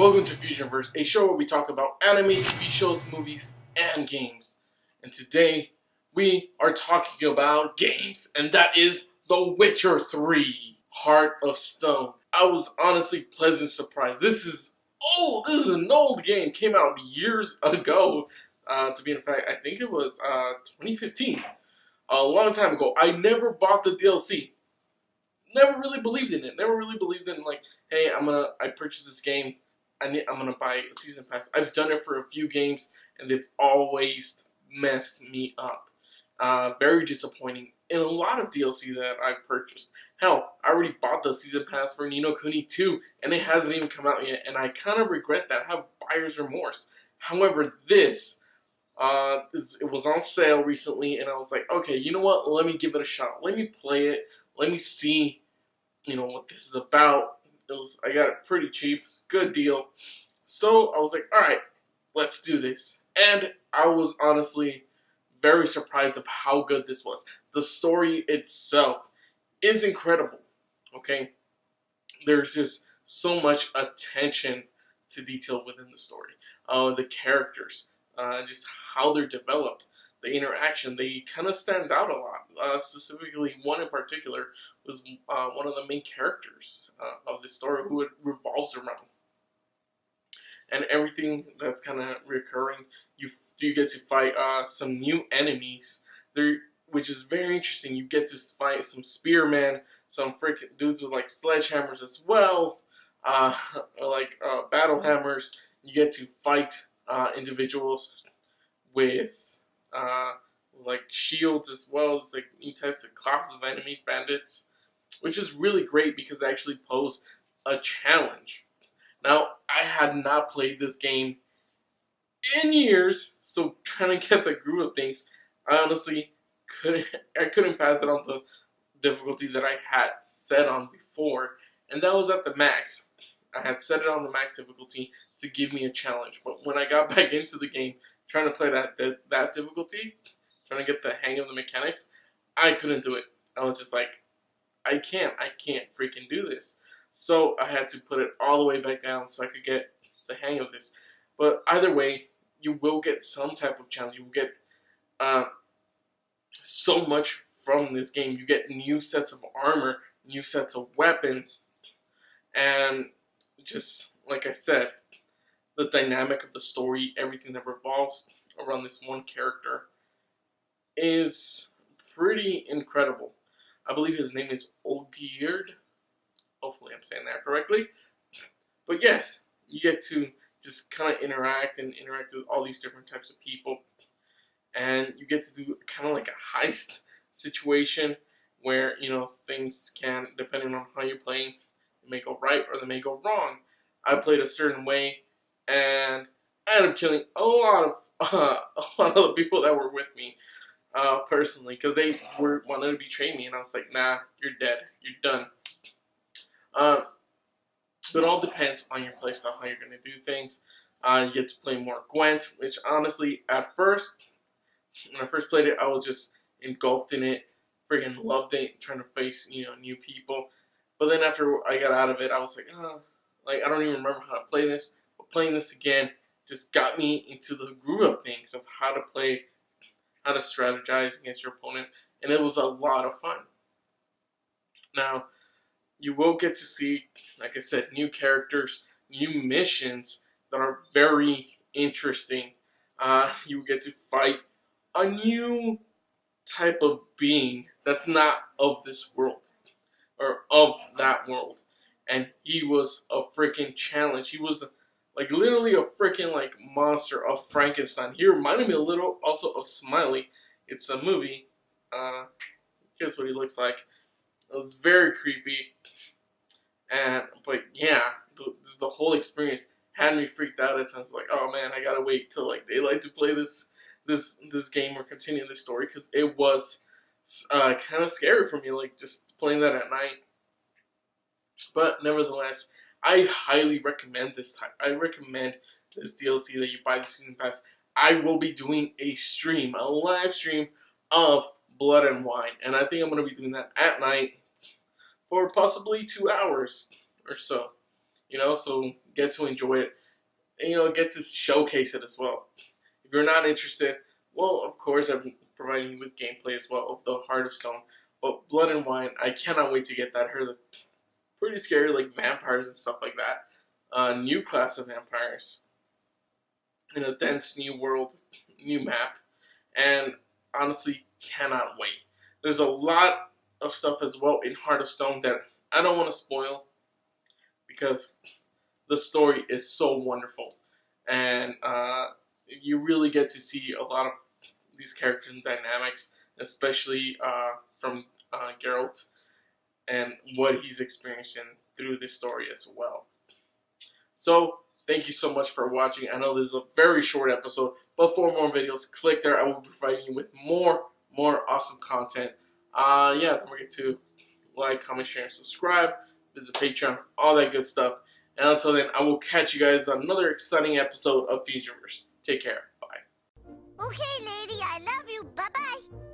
Welcome to Fusionverse, a show where we talk about anime, TV shows, movies, and games. And today, we are talking about games, and that is The Witcher 3, Heart of Stone. I was honestly pleasantly surprised. This is an old game. Came out years ago. To be in fact, I think it was 2015. A long time ago. I never bought the DLC. Never really believed in it. Never really believed in like, hey, I purchased this game. I'm gonna buy a season pass. I've done it for a few games, and they've always messed me up. Very disappointing in a lot of DLC that I've purchased. Hell, I already bought the season pass for Ni no Kuni 2, and it hasn't even come out yet, and I kind of regret that. I have buyer's remorse. However, this, it was on sale recently, and I was like, okay, you know what? Let me give it a shot. Let me play it. Let me see, what this is about. I got it pretty cheap, good deal. So I was like, all right, let's do this. And I was honestly very surprised of how good this was. The story itself is incredible. Okay, there's just so much attention to detail within the story. The characters, just how they're developed, the interaction, they kind of stand out a lot. Specifically, one in particular was one of the main characters of the story, who it revolves around. And everything that's kind of recurring, you get to fight some new enemies, which is very interesting. You get to fight some spearmen, some freaking dudes with like sledgehammers as well, battle hammers. You get to fight individuals with like shields as well as like new types of classes of enemies, bandits, which is really great because they actually pose a challenge. Now, I had not played this game in years, so trying to get the groove of things, I honestly couldn't pass it on the difficulty that I had set on before, and that was at the max. I had set it on the max difficulty to give me a challenge, but when I got back into the game, trying to play that difficulty, trying to get the hang of the mechanics, I couldn't do it. I was just like, I can't freaking do this. So I had to put it all the way back down so I could get the hang of this. But either way, you will get some type of challenge. You will get so much from this game. You get new sets of armor, new sets of weapons, and just like I said, the dynamic of the story, everything that revolves around this one character is pretty incredible. I believe his name is Olgierd. Hopefully I'm saying that correctly. But yes, you get to just kind of interact with all these different types of people. And you get to do kind of like a heist situation where, things can, depending on how you're playing, they may go right or they may go wrong. I played a certain way, and I ended up killing a lot of the people that were with me, personally, because they wanted to betray me, and I was like, nah, you're dead, you're done. But it all depends on your playstyle, how you're going to do things. You get to play more Gwent, which honestly, at first, when I first played it, I was just engulfed in it, friggin' loved it, trying to face, new people. But then after I got out of it, I was like, I don't even remember how to play this. But playing this again just got me into the groove of things, of how to play, how to strategize against your opponent, and it was a lot of fun. Now, you will get to see, like I said, new characters, new missions that are very interesting. You will get to fight a new type of being that's not of this world, or of that world. And he was a freaking challenge. He was like literally a freaking like monster of Frankenstein. He reminded me a little also of Smiley. It's a movie. Here's what he looks like. It was very creepy. But yeah, the whole experience had me freaked out at times. Like, oh man, I gotta wait till like daylight to play this game or continue this story, because it was kind of scary for me, like just playing that at night. But nevertheless, I highly recommend this type. I recommend this DLC that you buy the season pass. I will be doing a live stream of Blood and Wine, and I think I'm going to be doing that at night for possibly 2 hours or so. So get to enjoy it, and get to showcase it as well. If you're not interested, well, of course, I'm providing you with gameplay as well of the Heart of Stone. But Blood and Wine, I cannot wait to get that. I heard it's pretty scary, like vampires and stuff like that. New class of vampires in a dense new world, new map, and honestly, cannot wait. There's a lot of stuff as well in Heart of Stone that I don't want to spoil because the story is so wonderful, and you really get to see a lot of these character dynamics, especially from Geralt and what he's experiencing through this story as well. So, thank you so much for watching. I know this is a very short episode, but for more videos, click there. I will be providing you with more awesome content. Yeah, don't forget to like, comment, share, and subscribe. Visit Patreon, all that good stuff. And until then, I will catch you guys on another exciting episode of Fusionverse. Take care. Bye. Okay, lady.